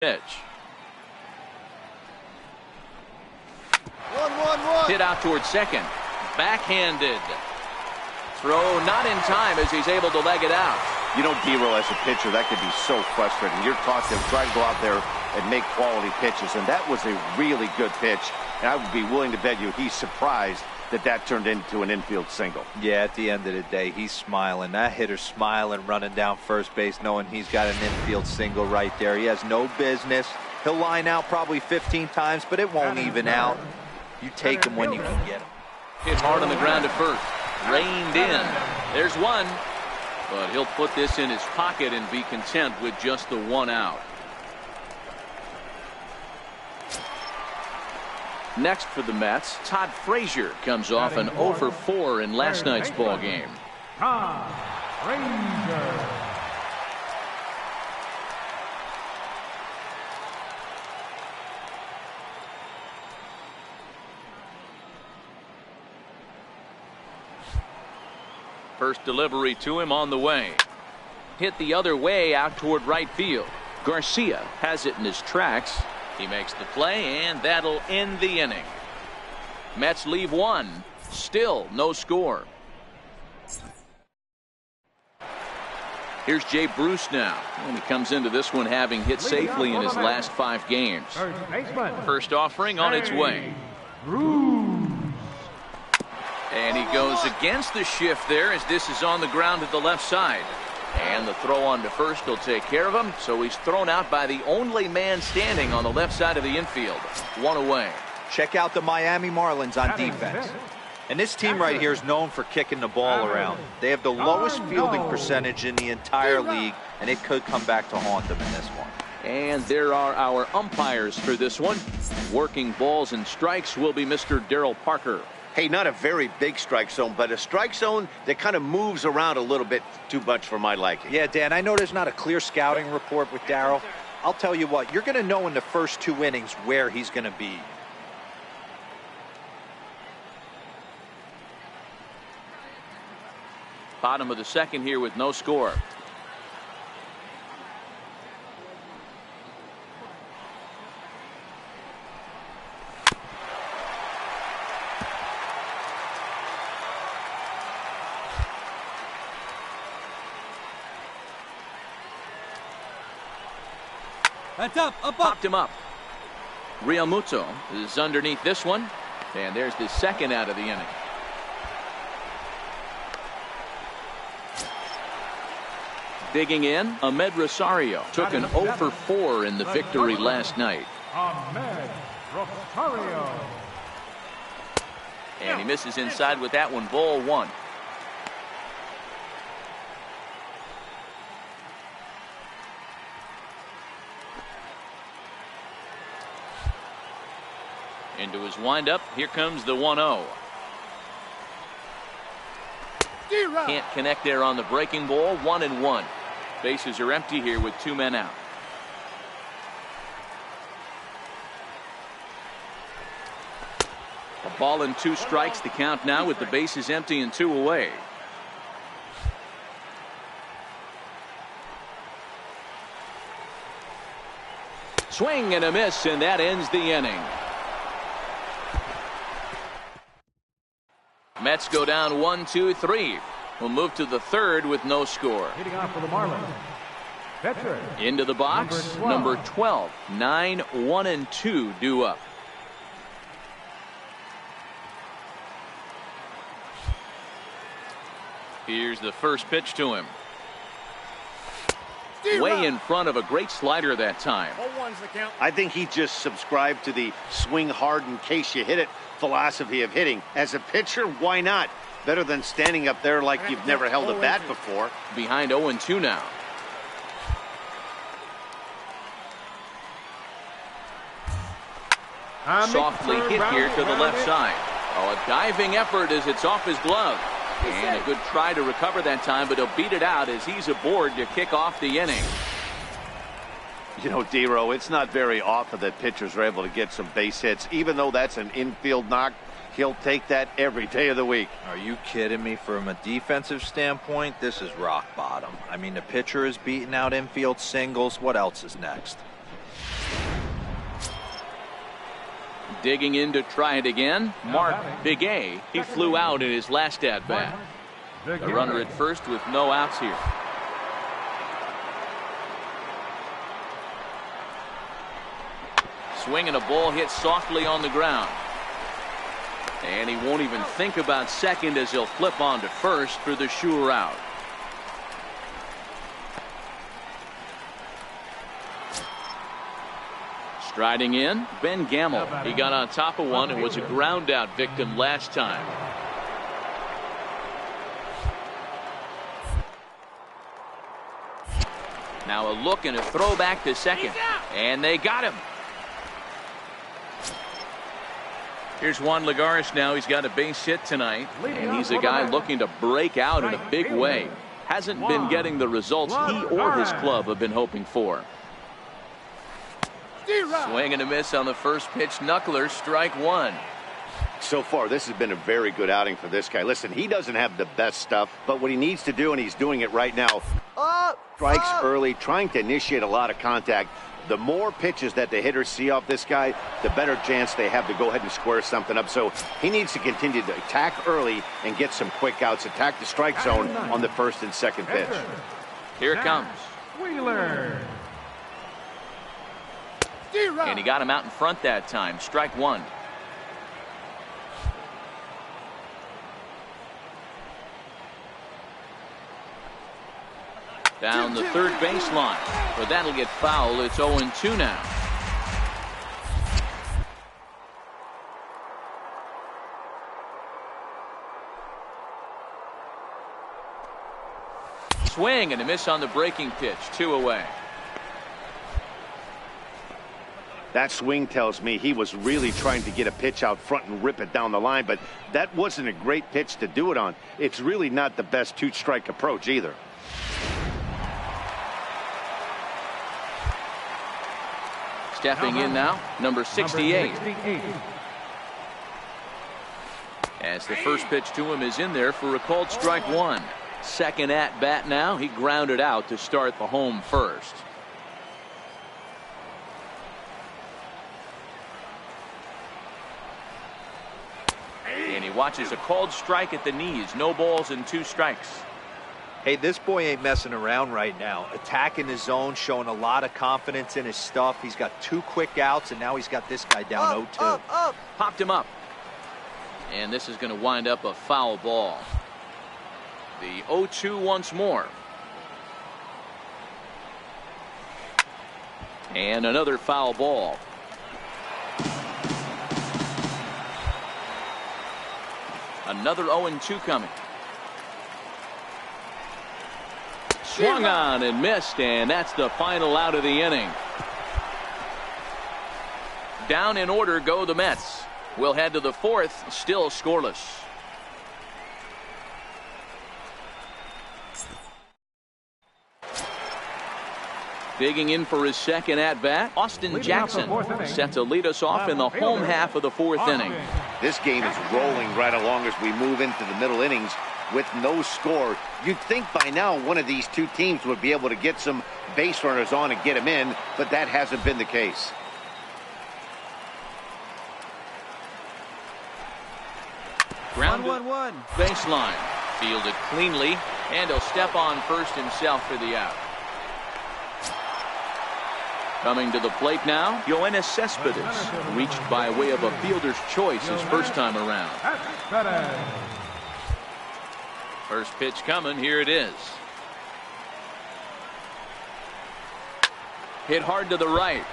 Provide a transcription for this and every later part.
pitch. 1-1-1. Hit out towards second. Backhanded. Throw not in time as he's able to leg it out. You know, D-Roll, as a pitcher, that could be so frustrating. You're taught to try to go out there and make quality pitches, and that was a really good pitch. And I would be willing to bet you he's surprised that turned into an infield single. Yeah, at the end of the day, he's smiling. That hitter's smiling, running down first base, knowing he's got an infield single right there. He has no business. He'll line out probably 15 times, but it won't even out. You take him when you can get him. Hit hard on the ground at first. Reined in. There's one. But he'll put this in his pocket and be content with just the one out. Next for the Mets, Todd Frazier comes off an 0 for 4 in last night's ball game. Todd Frazier. First delivery to him on the way. Hit the other way out toward right field. Garcia has it in his tracks. He makes the play, and that'll end the inning. Mets leave one. Still no score. Here's Jay Bruce now. And he comes into this one having hit safely in his last 5 games. First offering on its way. And he goes against the shift there as this is on the ground to the left side. And the throw on to first will take care of him. So he's thrown out by the only man standing on the left side of the infield. One away. Check out the Miami Marlins on defense. And this team right here is known for kicking the ball around. They have the lowest fielding percentage in the entire league, and it could come back to haunt them in this one. And there are our umpires for this one. Working balls and strikes will be Mr. Darryl Parker. Hey, not a very big strike zone, but a strike zone that kind of moves around a little bit too much for my liking. Yeah, Dan, I know there's not a clear scouting report with Darryl. I'll tell you what, you're going to know in the first 2 innings where he's going to be. Bottom of the second here with no score. That's up. Popped him up. Realmuto is underneath this one. And there's the second out of the inning. Digging in, Ahmed Rosario took an 0 for 4 in the victory last night. Ahmed Rosario. And he misses inside with that one. Ball 1. Into his windup. Here comes the 1-0. Can't connect there on the breaking ball. 1-1. Bases are empty here with 2 men out. A ball and 2 strikes to count now with the bases empty and 2 away. Swing and a miss, and that ends the inning. Mets go down 1-2-3. We'll move to the third with no score. Hitting off for the Marlins. Veteran. Into the box, number 12. 9-1-2 due up. Here's the first pitch to him. Way in front of a great slider that time. I think he just subscribed to the swing hard in case you hit it philosophy of hitting. As a pitcher, why not? Better than standing up there like you've never held a bat before. Behind 0-2 now. Softly hit here to the left side. Oh, a diving effort as it's off his glove. And a good try to recover that time, but he'll beat it out as he's aboard to kick off the inning. You know, D-Row, it's not very often that pitchers are able to get some base hits. Even though that's an infield knock, he'll take that every day of the week. Are you kidding me? From a defensive standpoint, this is rock bottom. I mean, the pitcher is beating out infield singles. What else is next? Digging in to try it again, Mark Bigay. He flew out in his last at-bat. The runner at first with no outs here. Swing and a ball hit softly on the ground. And he won't even think about second as he'll flip on to first for the sure out. Striding in, Ben Gamble. He got on top of one and was a ground out victim last time. Now a look and a throw back to second. And they got him. Here's Juan Lagares now. He's got a base hit tonight. And he's a guy looking to break out in a big way. Hasn't been getting the results he or his club have been hoping for. Swing and a miss on the first pitch. Knuckler, strike one. So far, this has been a very good outing for this guy. Listen, he doesn't have the best stuff, but what he needs to do, and he's doing it right now, strikes early, trying to initiate a lot of contact. The more pitches that the hitters see off this guy, the better chance they have to go ahead and square something up. So he needs to continue to attack early and get some quick outs, attack the strike zone on the first and second pitch. Here it comes. Wheeler. And he got him out in front that time. Strike one. Down the third baseline. But that'll get foul. It's 0-2 now. Swing and a miss on the breaking pitch. 2 away. That swing tells me he was really trying to get a pitch out front and rip it down the line, but that wasn't a great pitch to do it on. It's really not the best two-strike approach either. Stepping in now, number 68. As the first pitch to him is in there for a called strike one. Second at bat now. He grounded out to start the home first. And he watches a called strike at the knees. No balls and 2 strikes. Hey, this boy ain't messing around right now. Attacking the zone, showing a lot of confidence in his stuff. He's got 2 quick outs, and now he's got this guy down 0-2. Popped him up. And this is going to wind up a foul ball. The 0-2 once more. And another foul ball. Another 0-2 coming. Swung on and missed, and that's the final out of the inning. Down in order go the Mets. We'll head to the 4th, still scoreless. Digging in for his second at-bat, Austin Jackson set to lead us off in the home half of the 4th inning. This game is rolling right along as we move into the middle innings with no score. You'd think by now one of these two teams would be able to get some base runners on and get them in, but that hasn't been the case. Grounded, 1-1. Baseline. Fielded cleanly, and he'll step on first himself for the out. Coming to the plate now, Yoenis Cespedes, reached by way of a fielder's choice his first time around. First pitch coming, here it is. Hit hard to the right.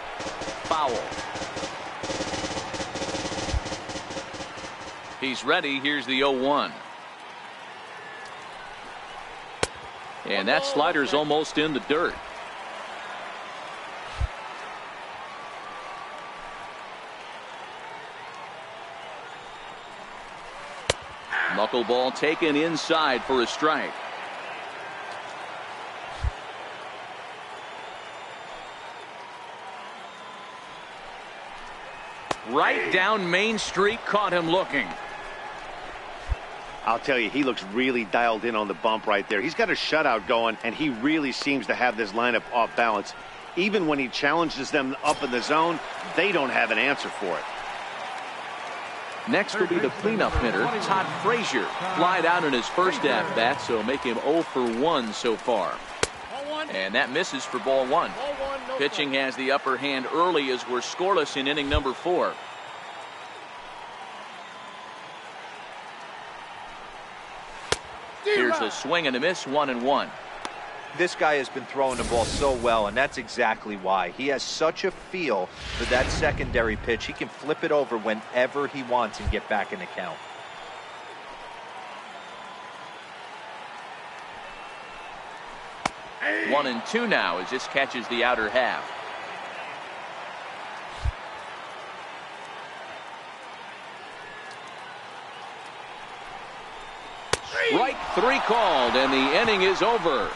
Foul. He's ready, here's the 0-1. And that slider's almost in the dirt. Knuckleball taken inside for a strike. Right down Main Street, caught him looking. I'll tell you, he looks really dialed in on the bump right there. He's got a shutout going, and he really seems to have this lineup off balance. Even when he challenges them up in the zone, they don't have an answer for it. Next will be the cleanup hitter, Todd Frazier. Flied out in his first at-bat, so make him 0 for 1 so far. And that misses for ball one. Pitching has the upper hand early as we're scoreless in inning number 4. Here's a swing and a miss, 1-1. This guy has been throwing the ball so well, and that's exactly why. He has such a feel for that secondary pitch. He can flip it over whenever he wants and get back in the count. Hey. 1-2 now as this catches the outer half. Strike 3 called, and the inning is over.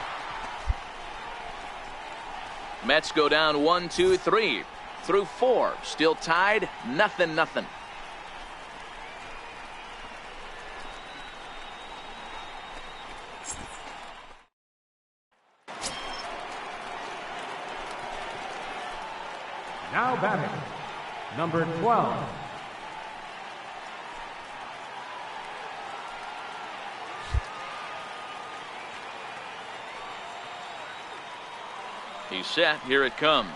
Mets go down 1, 2, 3 through 4. Still tied, 0-0. Now batting, number 12. He's set. Here it comes.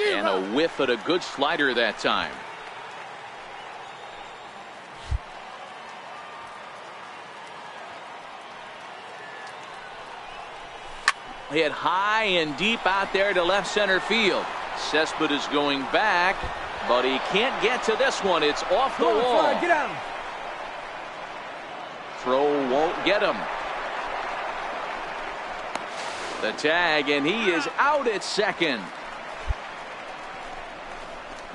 And a whiff at a good slider that time. Hit high and deep out there to left center field. Cespedes is going back, but he can't get to this one. It's off the wall. Get out. Throw won't get him. The tag, and he is out at second.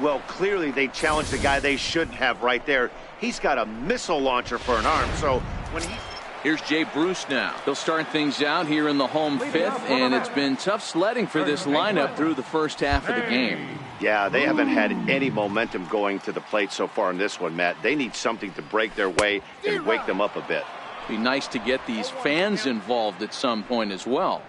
Well, clearly they challenged the guy they shouldn't have right there. He's got a missile launcher for an arm, so when he... Here's Jay Bruce now. He'll start things out here in the home fifth, and it's been tough sledding for this lineup through the first half of the game. Yeah, they haven't had any momentum going to the plate so far in this one, Matt. They need something to break their way and wake them up a bit. Be nice to get these fans involved at some point as well.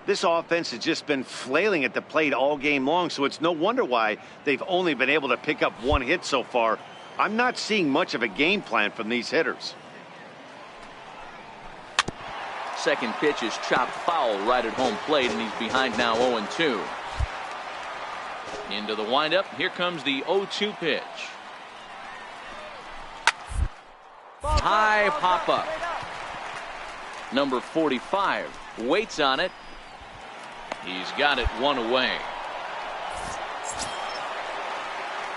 This offense has just been flailing at the plate all game long, so it's no wonder why they've only been able to pick up 1 hit so far. I'm not seeing much of a game plan from these hitters. Second pitch is chopped foul right at home plate, and he's behind now 0-2. Into the windup. Here comes the 0-2 pitch. High pop up. Number 45 waits on it. He's got it 1 away.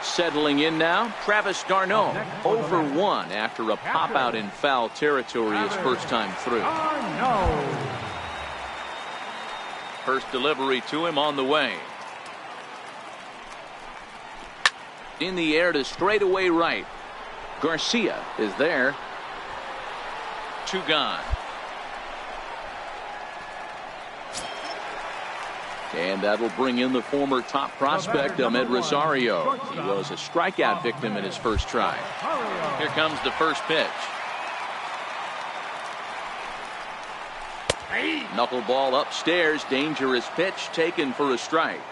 Settling in now, Travis d'Arnaud, 0 for 1 after a pop out in foul territory his first time through. First delivery to him on the way. In the air to straightaway right. Garcia is there. 2 gone. And that'll bring in the former top prospect, Ahmed Rosario. He was a strikeout victim in his first try. Here comes the first pitch. Knuckleball upstairs. Dangerous pitch taken for a strike.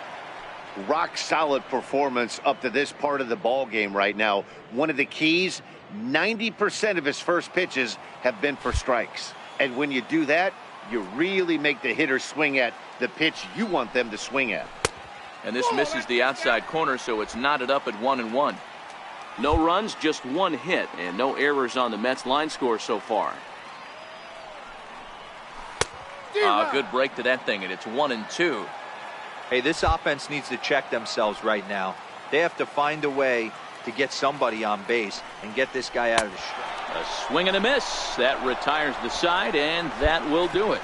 Rock solid performance up to this part of the ball game right now. One of the keys, 90% of his first pitches have been for strikes. And when you do that, you really make the hitter swing at the pitch you want them to swing at. And this misses the outside corner, so it's knotted up at 1-1. No runs, just 1 hit, and no errors on the Mets line score so far. Good break to that thing, and it's 1-2. Hey, this offense needs to check themselves right now. They have to find a way to get somebody on base and get this guy out of the strike. A swing and a miss. That retires the side, and that will do it.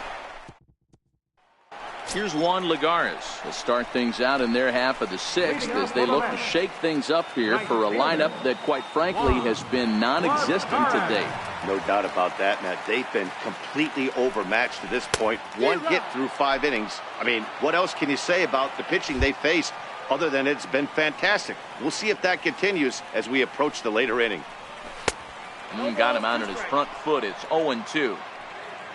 Here's Juan Lagares to start things out in their half of the 6th as they look to shake things up here for a lineup that, quite frankly, has been non-existent to date. No doubt about that, Matt. They've been completely overmatched to this point. 1 hit through 5 innings. I mean, what else can you say about the pitching they faced other than it's been fantastic? We'll see if that continues as we approach the later inning. Got him out on his front foot. It's 0-2.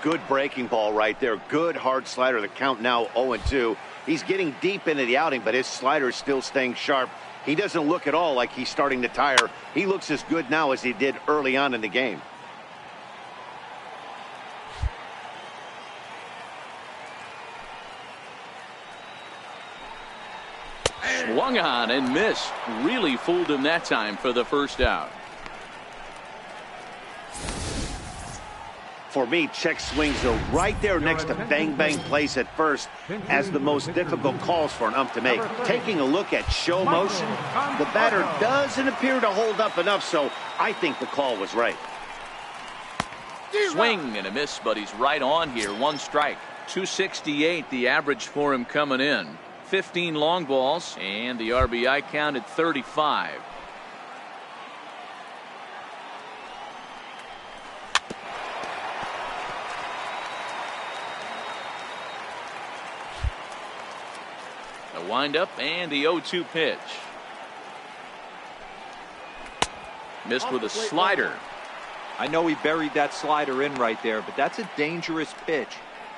Good breaking ball right there. Good hard slider. The count now 0-2. He's getting deep into the outing, but his slider is still staying sharp. He doesn't look at all like he's starting to tire. He looks as good now as he did early on in the game. Swung on and missed. Really fooled him that time for the first out. For me, check swings are right there next to bang bang plays at first as the most difficult calls for an ump to make. Taking a look at show motion, the batter doesn't appear to hold up enough, so I think the call was right. Swing and a miss, but he's right on here. One strike. 268 the average for him coming in. 15 long balls, and the RBI count at 35. A windup and the 0-2 pitch. Missed with a slider. I know he buried that slider in right there, but that's a dangerous pitch.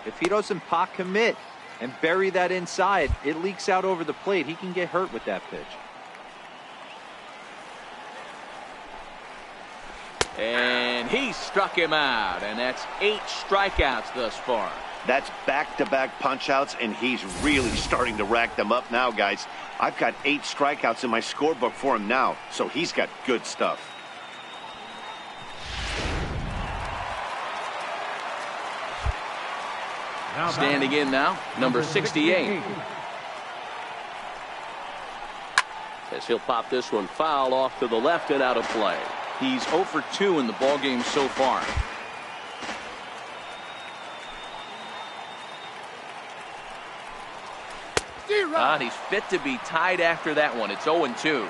If he doesn't pot commit and bury that inside, it leaks out over the plate. He can get hurt with that pitch. And he struck him out, and that's 8 strikeouts thus far. That's back-to-back punch-outs, and he's really starting to rack them up now, guys. I've got 8 strikeouts in my scorebook for him now, so he's got good stuff. Standing in now, number 68. As he'll pop this one foul off to the left and out of play. He's 0 for 2 in the ballgame so far. He's fit to be tied after that one. It's 0-2.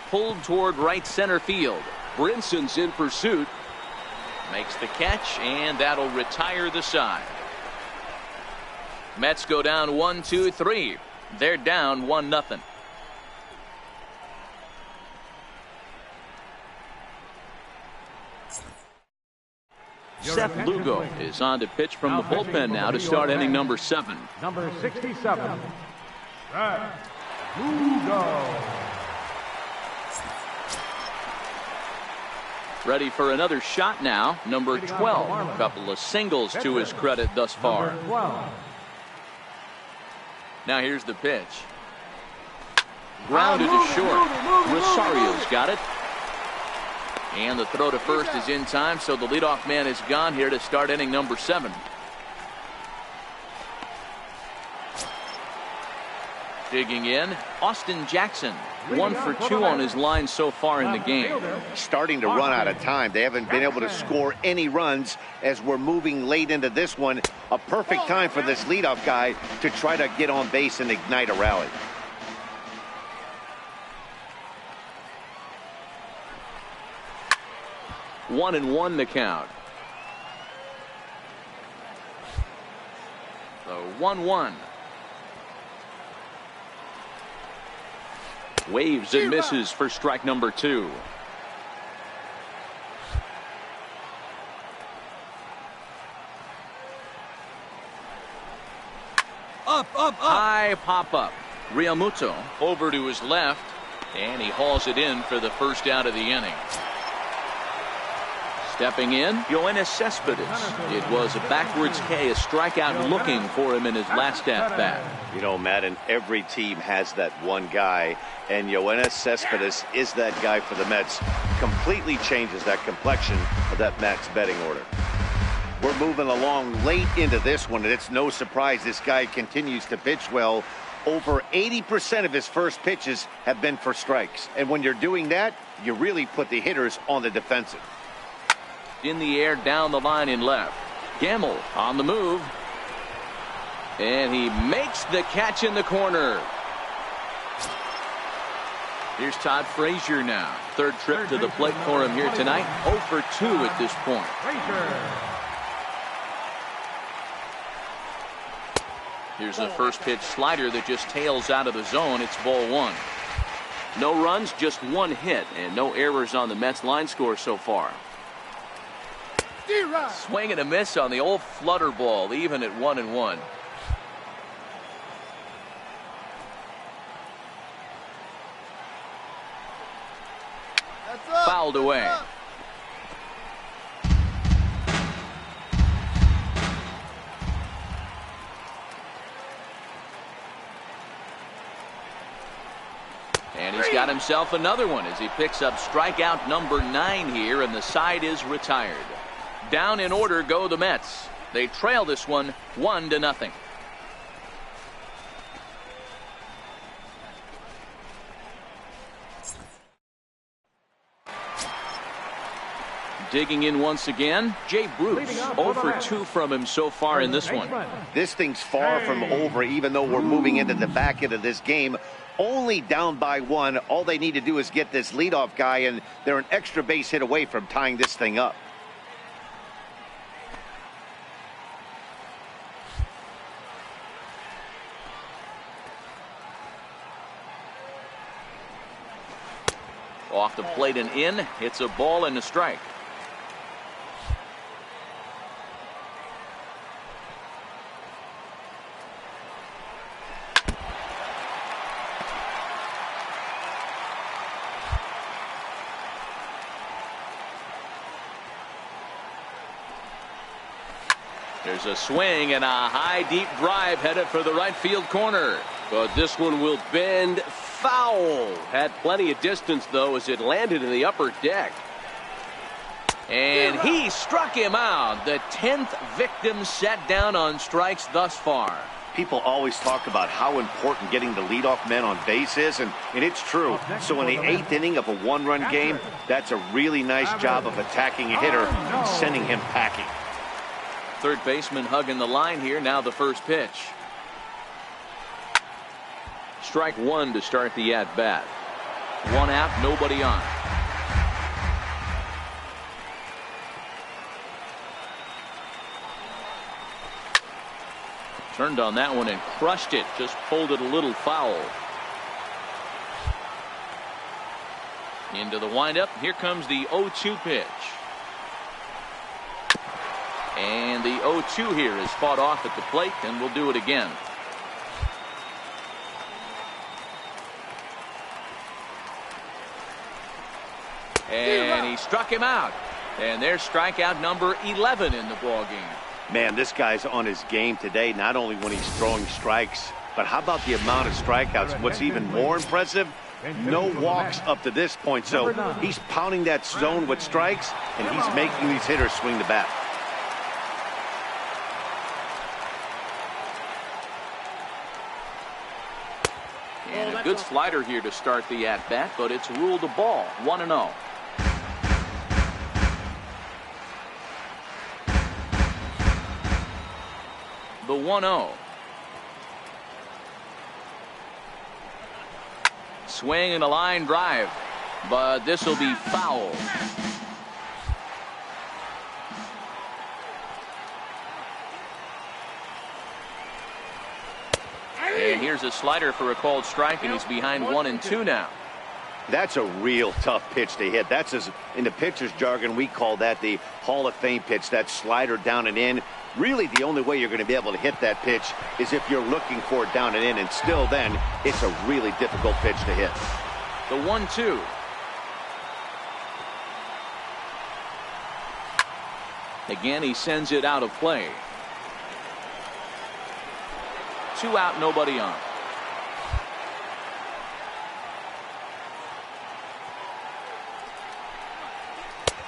Pulled toward right center field. Brinson's in pursuit. Makes the catch, and that'll retire the side. Mets go down 1-2-3. They're down 1-0. Seth Lugo is on to pitch from the bullpen now to start inning number 7. Number 67, Seth Lugo. Ready for another shot now. Number 12. A couple of singles to his credit thus far. Now here's the pitch. Grounded to short. Rosario's got it. And the throw to first is in time, so the leadoff man is gone here to start inning number 7. Digging in, Austin Jackson. 1 for 2 on his line so far in the game. Starting to run out of time. They haven't been able to score any runs as we're moving late into this one. A perfect time for this leadoff guy to try to get on base and ignite a rally. One and one the count. The 1-1. Waves and misses for strike number 2. High pop up. Realmuto over to his left, and he hauls it in for the first out of the inning. Stepping in, Yoenis Cespedes. It was a backwards K, a strikeout looking for him in his last at-bat. You know, Madden, every team has that one guy, and Yoenis Cespedes is that guy for the Mets. Completely changes that complexion of that Mets betting order. We're moving along late into this one, and it's no surprise this guy continues to pitch well. Over 80% of his first pitches have been for strikes. And when you're doing that, you really put the hitters on the defensive. In the air, down the line in left. Gamble on the move. And he makes the catch in the corner. Here's Todd Frazier now. Third trip to the plate for him here tonight. 0 for 2 at this point. Here's the first pitch slider that just tails out of the zone. It's ball 1. No runs, just 1 hit, and no errors on the Mets line score so far. Swing and a miss on the old flutter ball, even at 1-1. Fouled away. And he's got himself another one as he picks up strikeout number 9 here, and the side is retired. Down in order go the Mets. They trail this one 1-0. Digging in once again, Jay Bruce. 0 for 2 from him so far in this one. This thing's far from over, even though we're moving into the back end of this game. Only down by 1. All they need to do is get this leadoff guy, and they're an extra base hit away from tying this thing up. Off the plate and in. It's a ball and a strike. There's a swing and a high deep drive headed for the right field corner. But this one will bend foul. Had plenty of distance, though, as it landed in the upper deck. And he struck him out. The 10th victim set down on strikes thus far. People always talk about how important getting the leadoff man on base is, and it's true. So in the 8th inning of a 1-run game, that's a really nice job of attacking a hitter and sending him packing. Third baseman hugging the line here. Now the first pitch. Strike 1 to start the at-bat. 1 out, nobody on. Turned on that one and crushed it. Just pulled it a little foul. Into the windup. Here comes the 0-2 pitch. And the 0-2 here is fought off at the plate, and we'll do it again. And he struck him out. And there's strikeout number 11 in the ballgame. Man, this guy's on his game today, not only when he's throwing strikes, but how about the amount of strikeouts? What's even more impressive, no walks up to this point. So he's pounding that zone with strikes, and he's making these hitters swing the bat. And a good slider here to start the at-bat, but it's ruled a ball. 1-0. The 1-0. Swing and a line drive, but this will be foul. And here's a slider for a called strike, and he's behind 1-2 now. That's a real tough pitch to hit. That's, as in the pitcher's jargon, we call that the Hall of Fame pitch. That slider down and in. Really, the only way you're going to be able to hit that pitch is if you're looking for it down and in, and still then, it's a really difficult pitch to hit. The 1-2. Again, he sends it out of play. 2 out, nobody on.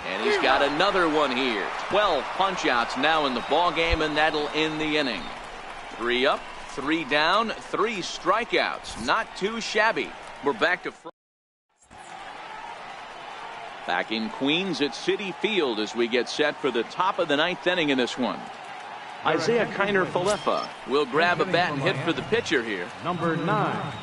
And he's got another one here. 12 punch-outs now in the ball game, and that'll end the inning. 3 up, 3 down, 3 strikeouts. Not too shabby. We're back to front. Back in Queens at Citi Field as we get set for the top of the 9th inning in this one. Isaiah Kiner-Falefa will grab a bat and hit for the pitcher here. Number 9.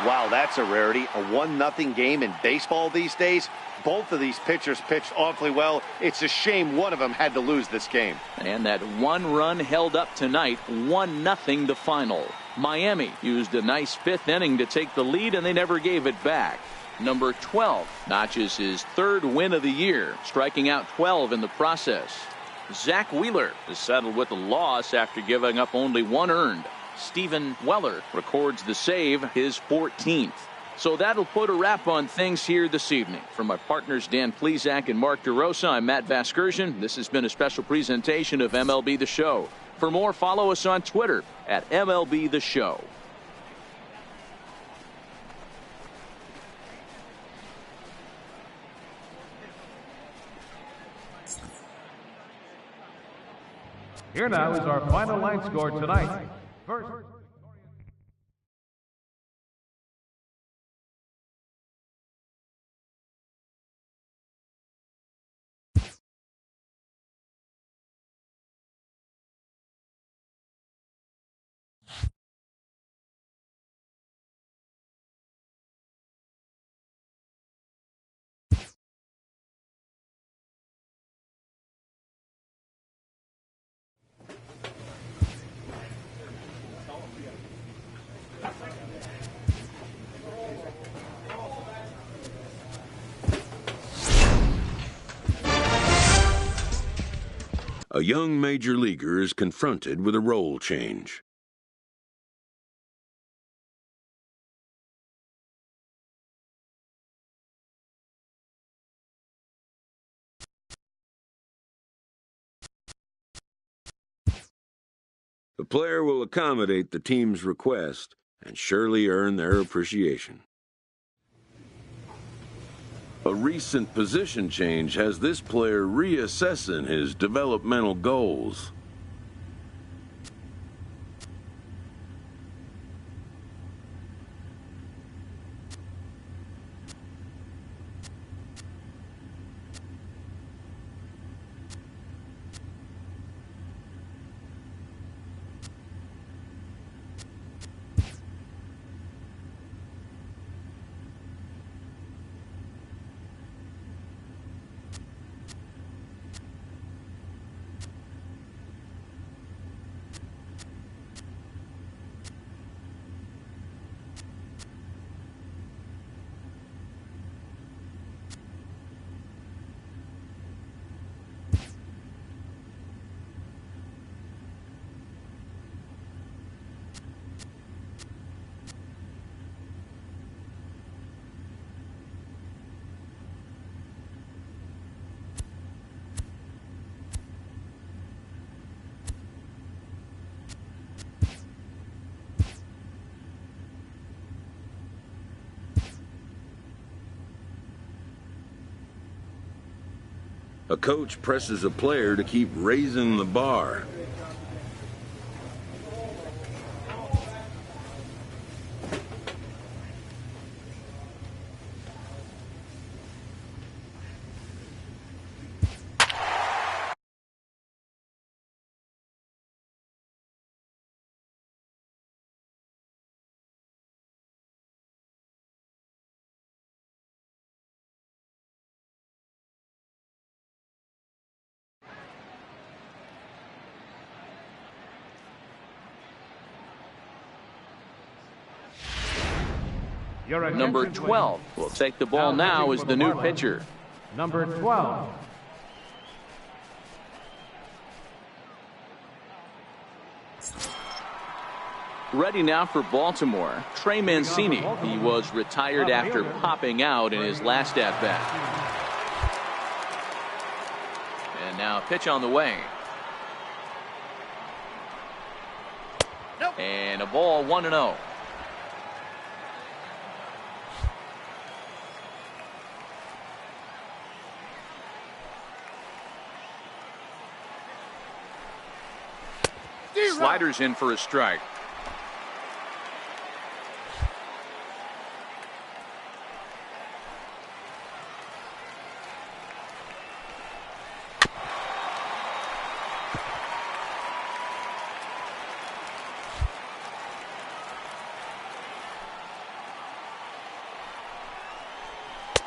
Wow, that's a rarity. A 1-0 game in baseball these days. Both of these pitchers pitched awfully well. It's a shame one of them had to lose this game. And that one run held up tonight, 1-0 the final. Miami used a nice fifth inning to take the lead, and they never gave it back. Number 12 notches his third win of the year, striking out 12 in the process. Zach Wheeler is settled with a loss after giving up only one earned. Steven Weller records the save, his 14th. So that'll put a wrap on things here this evening. From my partners Dan Plesac and Mark DeRosa, I'm Matt Vasgersian. This has been a special presentation of MLB The Show. For more, follow us on Twitter at MLB The Show. Here now is our final line score tonight. First. A young major leaguer is confronted with a role change. The player will accommodate the team's request and surely earn their appreciation. A recent position change has this player reassessing his developmental goals. A coach presses a player to keep raising the bar. Number 12 will take the ball now as the new pitcher. Number 12. Ready now for Baltimore, Trey Mancini. He was retired after popping out in his last at-bat. And now pitch on the way. And a ball 1-0. Sliders in for a strike.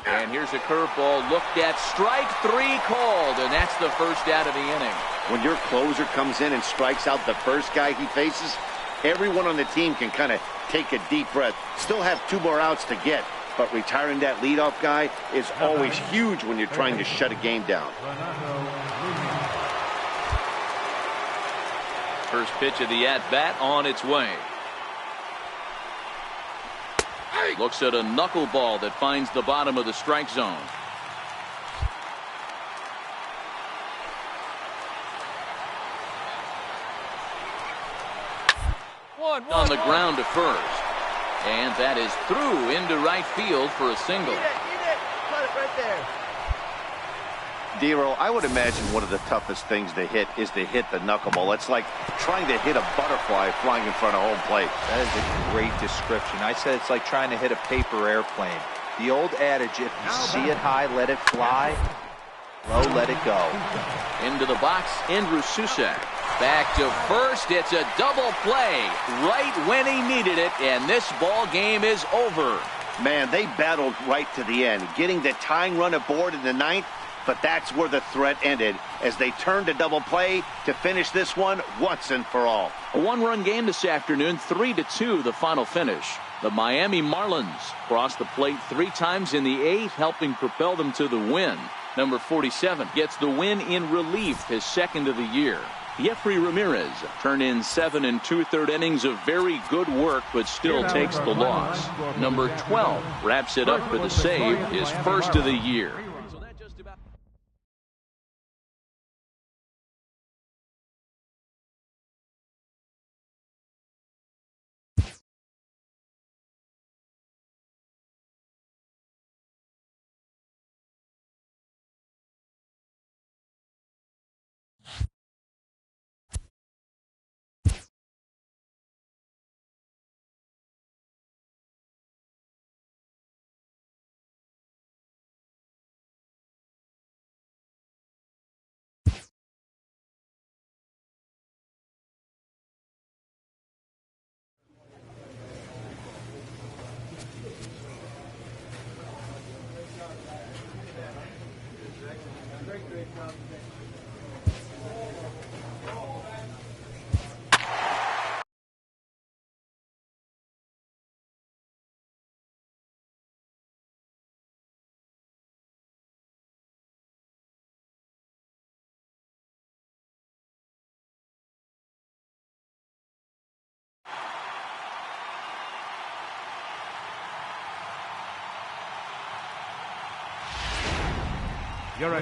And here's a curveball looked at. Strike three called, and that's the first out of the inning. When your closer comes in and strikes out the first guy he faces, everyone on the team can kind of take a deep breath. Still have 2 more outs to get, but retiring that leadoff guy is always huge when you're trying to shut a game down. First pitch of the at-bat on its way. Looks at a knuckleball that finds the bottom of the strike zone. On the ground to first. And that is through into right field for a single. Cut it right there. Dero, I would imagine one of the toughest things to hit is to hit the knuckleball. It's like trying to hit a butterfly flying in front of home plate. That is a great description. I said it's like trying to hit a paper airplane. The old adage, if you see it high, let it fly. Low, let it go. Into the box, Andrew Susak. Back to first. It's a double play right when he needed it, and this ball game is over. Man, they battled right to the end, getting the tying run aboard in the 9th, but that's where the threat ended as they turned to double play to finish this one once and for all. A one-run game this afternoon, 3-2 the final finish. The Miami Marlins crossed the plate 3 times in the 8th, helping propel them to the win. Number 47 gets the win in relief, his second of the year. Jeffrey Ramirez turned in 7 2/3 innings of very good work, but still takes the loss. Number 12 wraps it up for the save, his first of the year.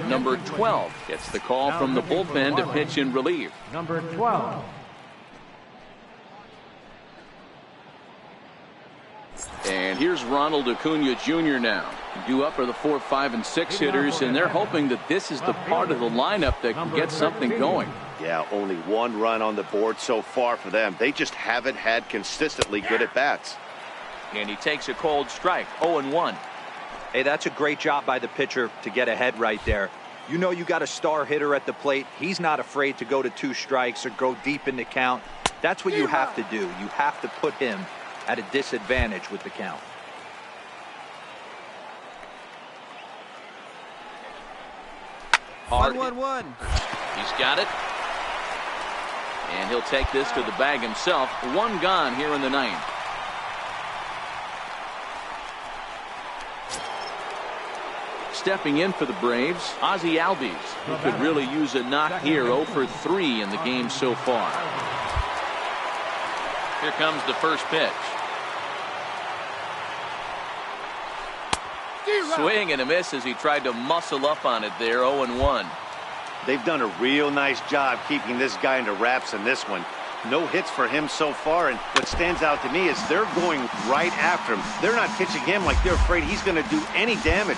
Number 12 gets the call from the bullpen to pitch in relief. Number 12. And here's Ronald Acuna Jr. now. Due up are the 4, 5, and 6 hitters, and they're hoping that this is the part of the lineup that can get something going. Yeah, only 1 run on the board so far for them. They just haven't had consistently good at-bats. And he takes a cold strike, 0-1. Hey, that's a great job by the pitcher to get ahead right there. You know you got a star hitter at the plate. He's not afraid to go to 2 strikes or go deep in the count. That's what you have to do. You have to put him at a disadvantage with the count. Hard. 1-1-1. He's got it. And he'll take this to the bag himself. 1 gone here in the 9th. Stepping in for the Braves, Ozzie Albies, who could really use a knock here. 0 for 3 in the game so far. Here comes the first pitch. Swing and a miss as he tried to muscle up on it there. 0-1. They've done a real nice job keeping this guy into wraps in this one. No hits for him so far, and what stands out to me is they're going right after him. They're not pitching him like they're afraid he's going to do any damage.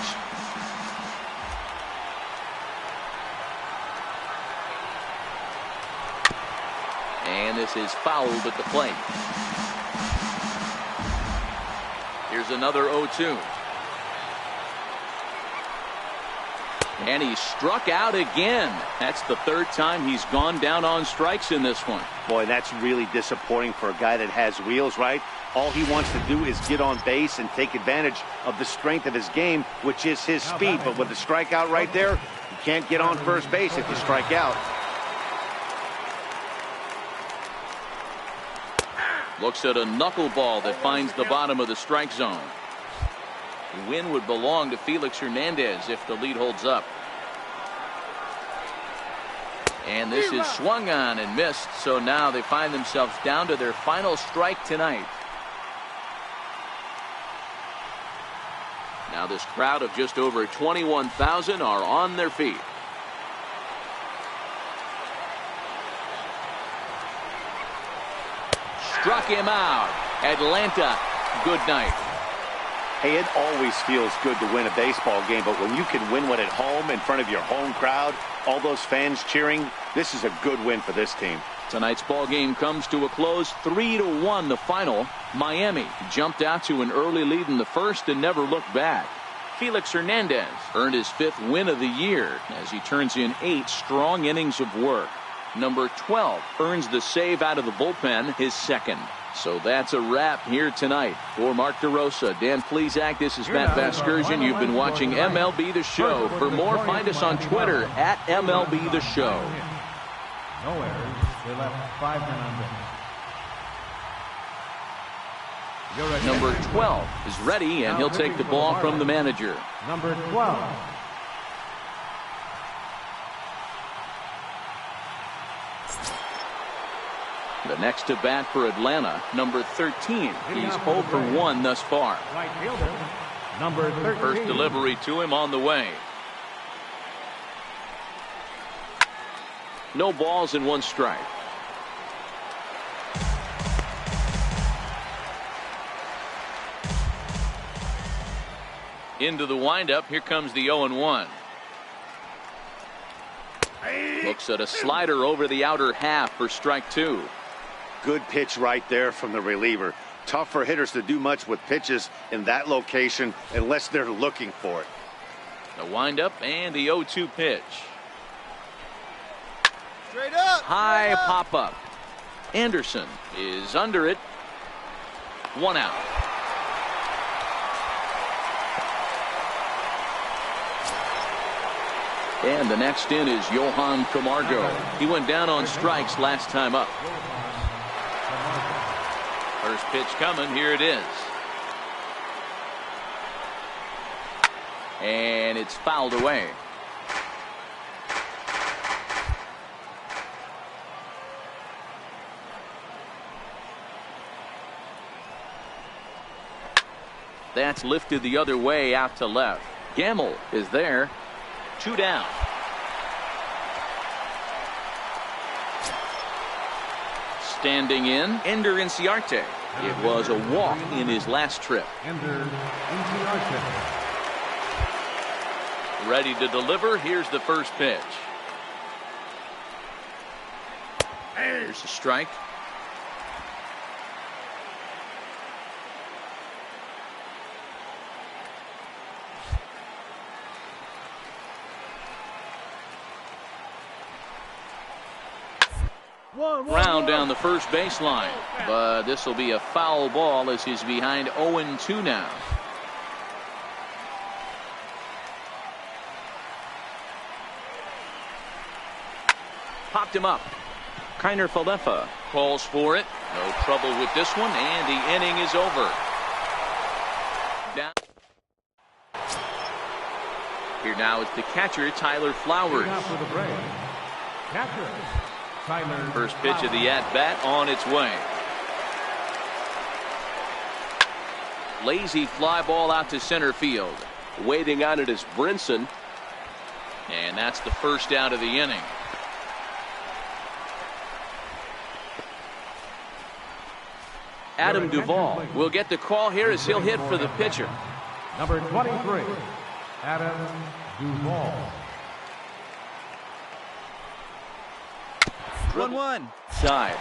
And this is fouled at the plate. Here's another 0-2. And he struck out again. That's the 3rd time he's gone down on strikes in this one. Boy, that's really disappointing for a guy that has wheels, right? All he wants to do is get on base and take advantage of the strength of his game, which is his speed. But with the strikeout right there, you can't get on first base if you strike out. Looks at a knuckleball that finds the bottom of the strike zone. The win would belong to Felix Hernandez if the lead holds up. And this is swung on and missed, so now they find themselves down to their final strike tonight. Now this crowd of just over 21,000 are on their feet. Struck him out. Atlanta, good night. Hey, it always feels good to win a baseball game, but when you can win one at home in front of your home crowd, all those fans cheering, this is a good win for this team. Tonight's ball game comes to a close, 3-1 the final. Miami jumped out to an early lead in the first and never looked back. Felix Hernandez earned his 5th win of the year as he turns in 8 strong innings of work. Number 12 earns the save out of the bullpen, his 2nd. So that's a wrap here tonight. For Mark DeRosa, Dan Plesac, this is Matt Vasgersian. You've been watching MLB The Show. For more, find us on Twitter at MLB The Show. No errors. They left 5 men on base. Number 12 is ready, and he'll take the ball from the manager. Number 12. The next to bat for Atlanta, number 13. He's 0 for 1 thus far. Right fielder, number 13. First delivery to him on the way. No balls and 1 strike. Into the windup. Here comes the 0-1. Looks at a slider over the outer half for strike 2. Good pitch right there from the reliever. Tough for hitters to do much with pitches in that location unless they're looking for it. The windup and the 0-2 pitch. Straight up. High pop up. Anderson is under it. 1 out. And the next in is Johan Camargo. He went down on strikes last time up. First pitch coming. Here it is. And it's fouled away. That's lifted the other way out to left. Gamble is there. 2 down. Standing in, Ender Inciarte. It was a walk in his last trip. Ender Inciarte. Ready to deliver. Here's the first pitch. Here's a strike. Round down the first baseline, but this will be a foul ball as he's behind 0-2 now. Popped him up. Kiner Falefa calls for it. No trouble with this one, and the inning is over. Down. Here now is the catcher, Tyler Flowers. Catcher. First pitch of the at-bat on its way. Lazy fly ball out to center field. Waiting on it is Brinson. And that's the first out of the inning. Adam Duvall will get the call here as he'll hit for the pitcher. Number 23, Adam Duvall. 1-1. Side.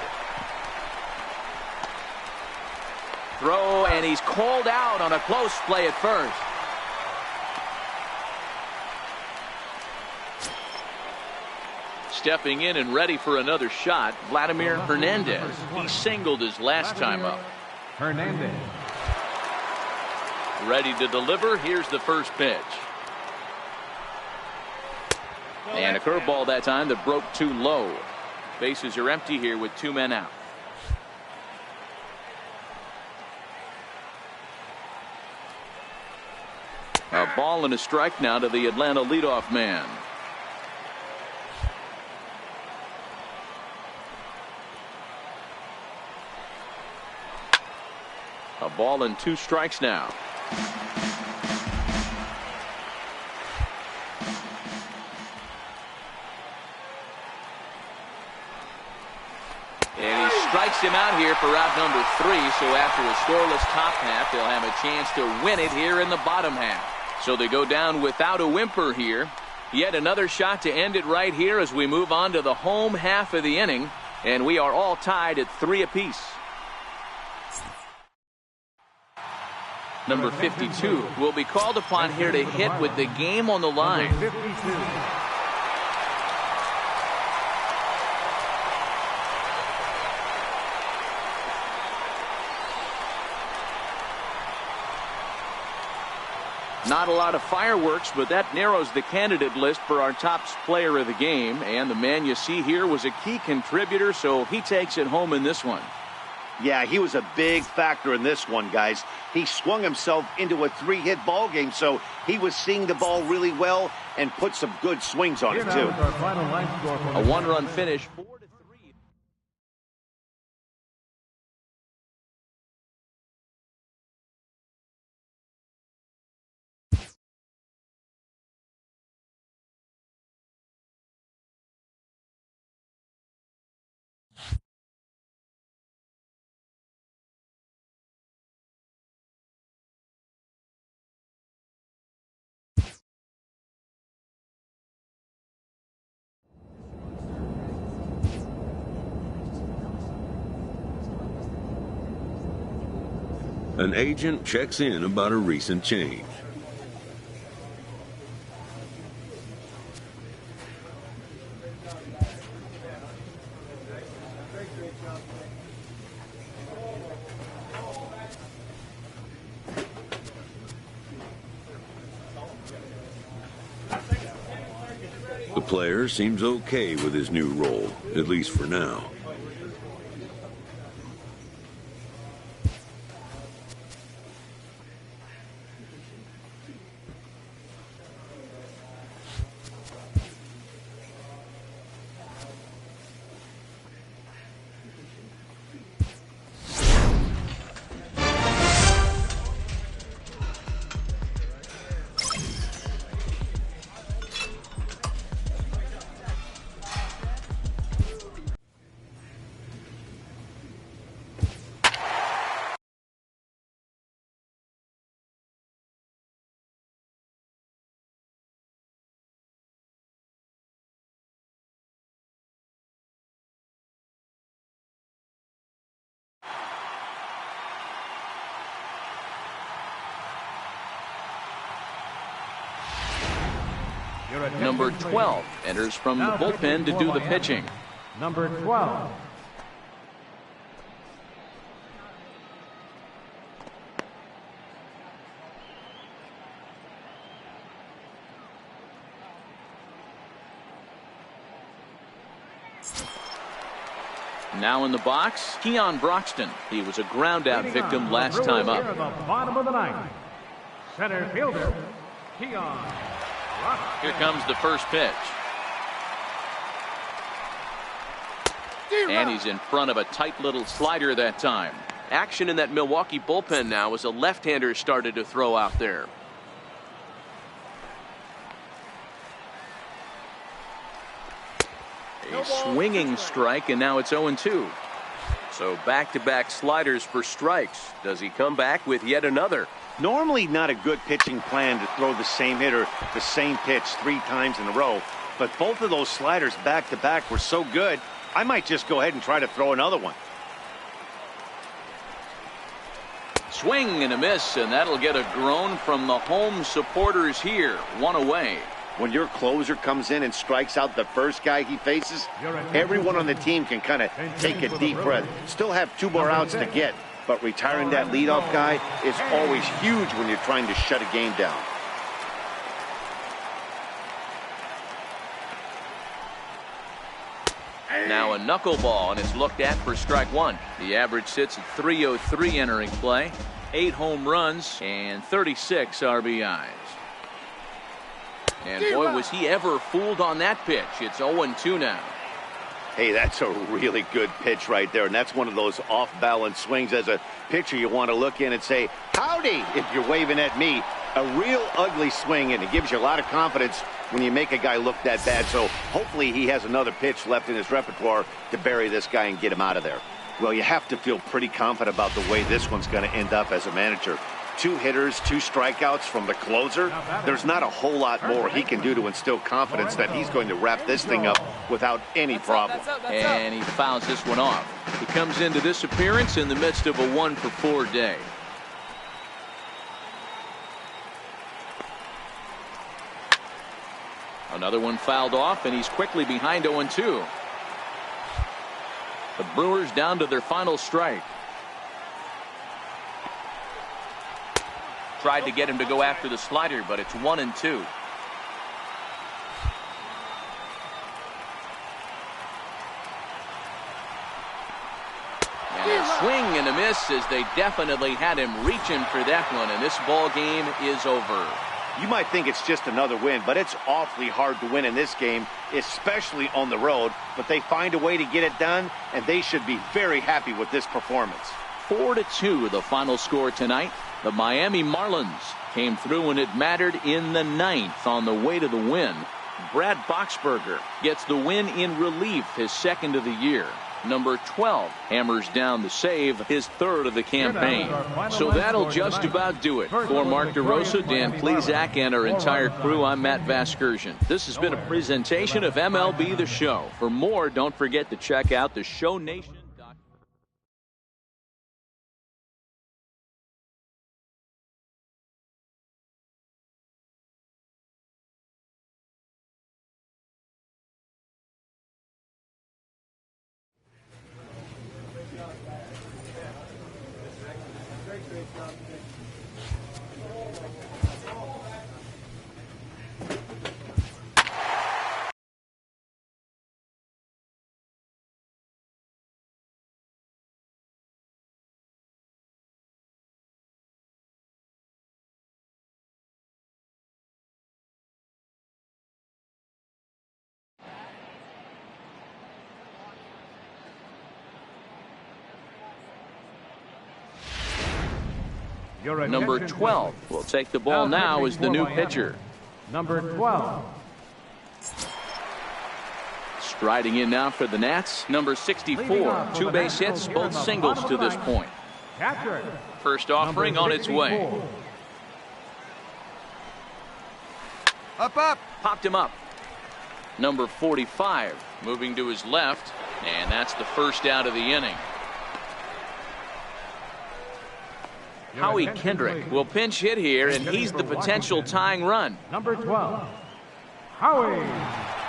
Throw, and he's called out on a close play at first. Stepping in and ready for another shot, Vladimir Hernandez. He singled his last time up. Hernandez. Ready to deliver. Here's the first pitch. And a curveball that time that broke too low. Bases are empty here with 2 men out. A ball and a strike now to the Atlanta leadoff man. A ball and 2 strikes now. And he strikes him out here for out number 3. So after a scoreless top half, they'll have a chance to win it here in the bottom half. So they go down without a whimper here. Yet another shot to end it right here as we move on to the home half of the inning. And we are all tied at 3 apiece. Number 52 will be called upon here to hit with the game on the line. Not a lot of fireworks, but that narrows the candidate list for our top player of the game. And the man you see here was a key contributor, so he takes it home in this one. Yeah, he was a big factor in this one, guys. He swung himself into a 3-hit ball game, so he was seeing the ball really well and put some good swings on it, too. A 1-run finish, 4-3. An agent checks in about a recent change. The player seems okay with his new role, at least for now. Number 12 enters from the bullpen to do the pitching. Number 12. Now in the box, Keon Broxton. He was a ground-out victim last time up. Here at the bottom of the ninth, center fielder, Keon. Here comes the first pitch. And he's in front of a tight little slider that time. Action in that Milwaukee bullpen now as a left-hander started to throw out there. A swinging strike, and now it's 0-2. So back-to-back sliders for strikes. Does he come back with yet another? Normally not a good pitching plan to throw the same hitter the same pitch 3 times in a row, but both of those sliders back-to-back were so good, I might just go ahead and try to throw another one. Swing and a miss, and that'll get a groan from the home supporters here. 1 away. When your closer comes in and strikes out the first guy he faces, everyone on the team can kind of take a deep breath. Still have 2 more outs to get, but retiring that leadoff guy is always huge when you're trying to shut a game down. Now a knuckleball, and it's looked at for strike one. The average sits at 303 entering play. 8 home runs and 36 RBIs. And boy, was he ever fooled on that pitch. It's 0-2 now. Hey, that's a really good pitch right there, and that's one of those off-balance swings. As a pitcher, you want to look in and say, howdy, if you're waving at me. A real ugly swing, and it gives you a lot of confidence when you make a guy look that bad. So hopefully he has another pitch left in his repertoire to bury this guy and get him out of there. Well, you have to feel pretty confident about the way this one's going to end up as a manager. 2 hitters, 2 strikeouts from the closer. There's not a whole lot more he can do to instill confidence that he's going to wrap this thing up without any problem. And he fouls this one off. He comes into this appearance in the midst of a 1-for-4 day. Another one fouled off, and he's quickly behind 0-2. The Brewers down to their final strike. Tried to get him to go after the slider, but it's 1-2. And a swing and a miss, as they definitely had him reaching for that one, and this ball game is over. You might think it's just another win, but it's awfully hard to win in this game, especially on the road. But they find a way to get it done, and they should be very happy with this performance. 4-2 the final score tonight. The Miami Marlins came through when it mattered in the 9th on the way to the win. Brad Boxberger gets the win in relief, his 2nd of the year. Number 12 hammers down the save, his 3rd of the campaign. So that'll just about do it. For Mark DeRosa, Dan Plesac, and our entire crew, I'm Matt Vasgersian. This has been a presentation of MLB The Show. For more, don't forget to check out the Show Nation. Number 12 will take the ball now as the new pitcher. Number 12. Striding in now for the Nats, number 64. 2 base hits, both singles to this point. Catcher. First offering on its way. Up, up. Popped him up. Number 45 moving to his left, and that's the first out of the inning. Howie Kendrick will pinch hit here, and he's the potential tying run. Number 12. Howie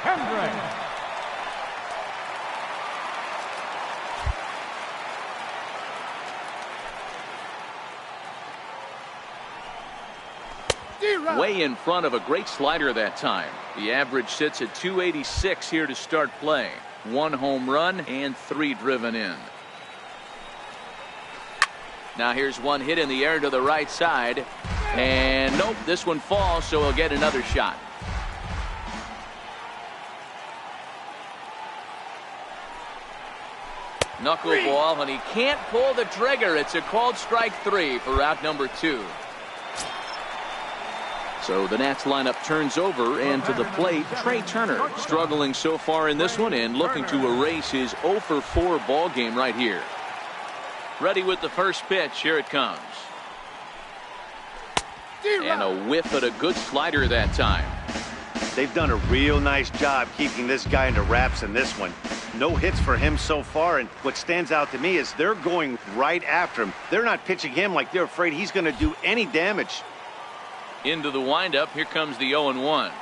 Kendrick. Way in front of a great slider that time. The average sits at 286 here to start play. 1 home run and 3 driven in. Now here's one hit in the air to the right side. And nope, this one falls, so he'll get another shot. Knuckleball, and he can't pull the trigger. It's a called strike 3 for out number 2. So the Nats lineup turns over, and to the plate, Trey Turner, struggling so far in this one and looking to erase his 0-for-4 ball game right here. Ready with the first pitch. Here it comes. And a whiff at a good slider that time. They've done a real nice job keeping this guy into wraps in this one. No hits for him so far, and what stands out to me is they're going right after him. They're not pitching him like they're afraid he's going to do any damage. Into the windup. Here comes the 0-1.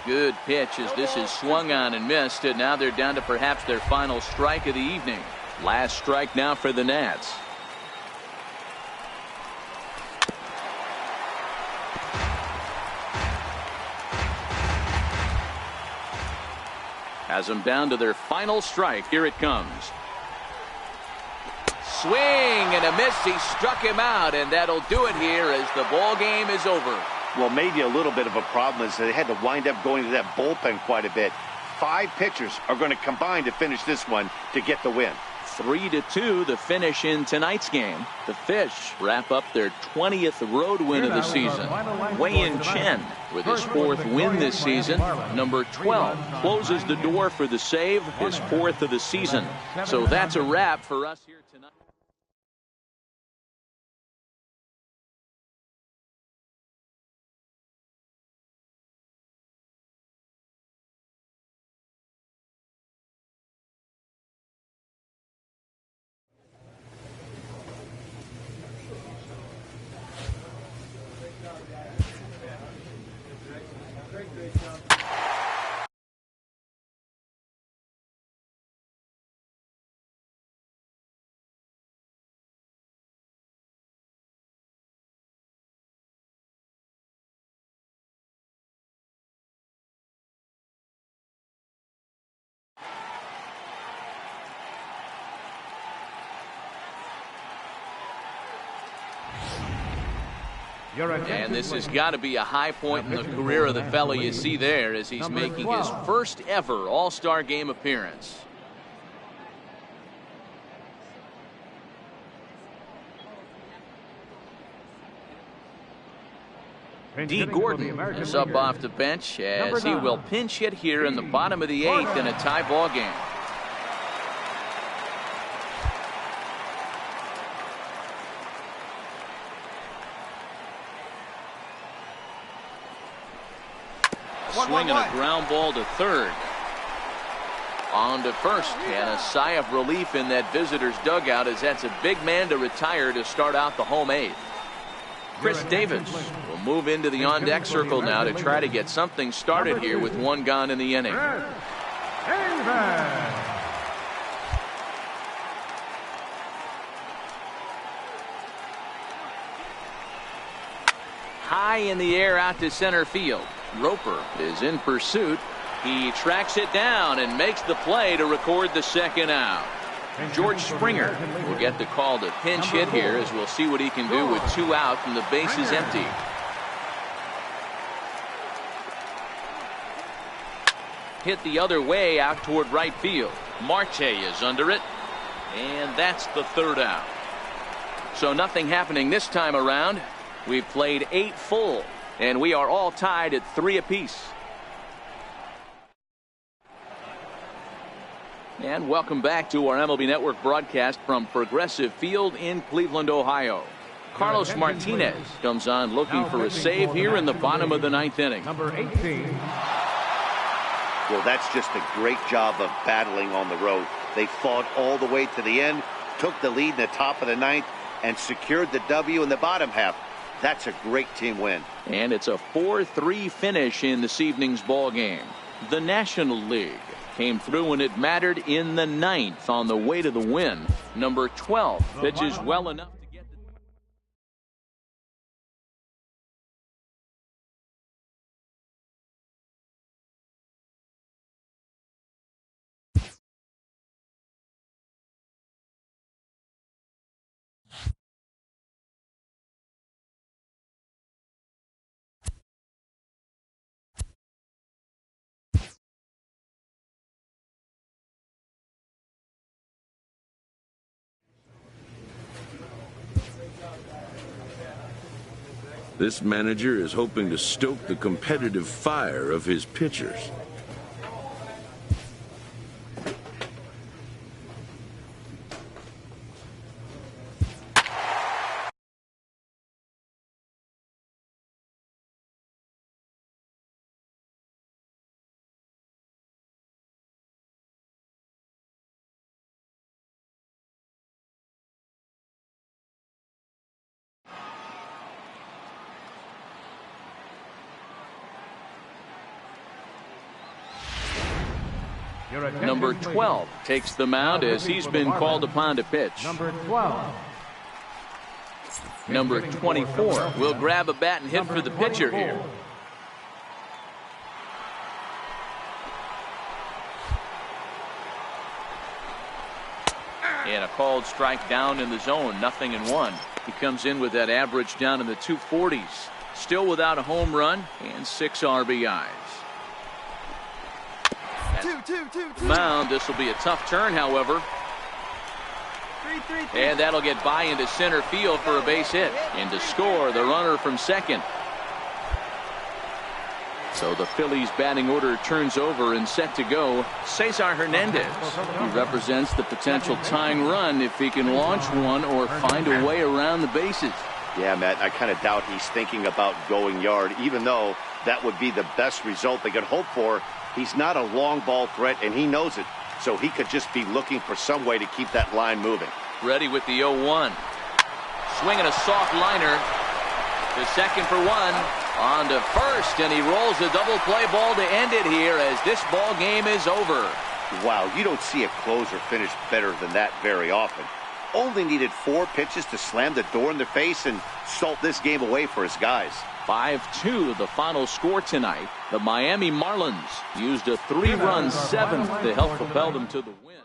Good pitch as this is swung on and missed, and now they're down to perhaps their final strike of the evening. Last strike now for the Nats. Has them down to their final strike. Here it comes. Swing and a miss. He struck him out, and that'll do it here as the ball game is over. Well, maybe a little bit of a problem is they had to wind up going to that bullpen quite a bit. 5 pitchers are going to combine to finish this one to get the win. 3-2 the finish in tonight's game. The Fish wrap up their 20th road win of the season. Wei-Yin Chen with his 4th win this season. Number 12 closes the door for the save, his 4th of the season. So that's a wrap for us here tonight. And this has got to be a high point in the career of the fellow you see there as he's making his first ever All-Star game appearance. D. Gordon is up off the bench as he will pinch hit here in the bottom of the 8th in a tie ball game. Swinging a ground ball to third. On to first, and a sigh of relief in that visitor's dugout as that's a big man to retire to start out the home 8th. Chris Davis will move into the on-deck circle now to try to get something started here with 1 gone in the inning. High in the air out to center field. Roper is in pursuit. He tracks it down and makes the play to record the 2nd out. George Springer will get the call to pinch hit here as we'll see what he can do with 2 out and the base is empty. Hit the other way out toward right field. Marte is under it, and that's the 3rd out. So nothing happening this time around. We've played 8 full, and we are all tied at 3 apiece. And welcome back to our MLB Network broadcast from Progressive Field in Cleveland, Ohio. Carlos Martinez comes on looking for a save here in the bottom of the 9th inning. Number 18. Well, that's just a great job of battling on the road. They fought all the way to the end, took the lead in the top of the 9th, and secured the W in the bottom half. That's a great team win. And it's a 4-3 finish in this evening's ball game. The National League came through when it mattered in the 9th on the way to the win. Number 12 pitches well enough to get This manager is hoping to stoke the competitive fire of his pitchers. Number 12 takes the mound as he's been called upon to pitch. Number 12. Number 24 will grab a bat and hit for the pitcher here. And a called strike down in the zone, 0-1. He comes in with that average down in the 240s. Still without a home run and 6 RBIs. Mound, this will be a tough turn, however. And that'll get by into center field for a base hit. And to score, the runner from second. So the Phillies batting order turns over and set to go. Cesar Hernandez. He represents the potential tying run if he can launch one or find a way around the bases. Yeah, Matt, I kind of doubt he's thinking about going yard, even though that would be the best result they could hope for. He's not a long ball threat, and he knows it. So he could just be looking for some way to keep that line moving. Ready with the 0-1. Swinging a soft liner. To second for one. On to first, and he rolls a double play ball to end it here as this ball game is over. Wow, you don't see a closer finish better than that very often. Only needed 4 pitches to slam the door in their face and salt this game away for his guys. 5-2 the final score tonight. The Miami Marlins used a 3-run 7th to help propel them to the win.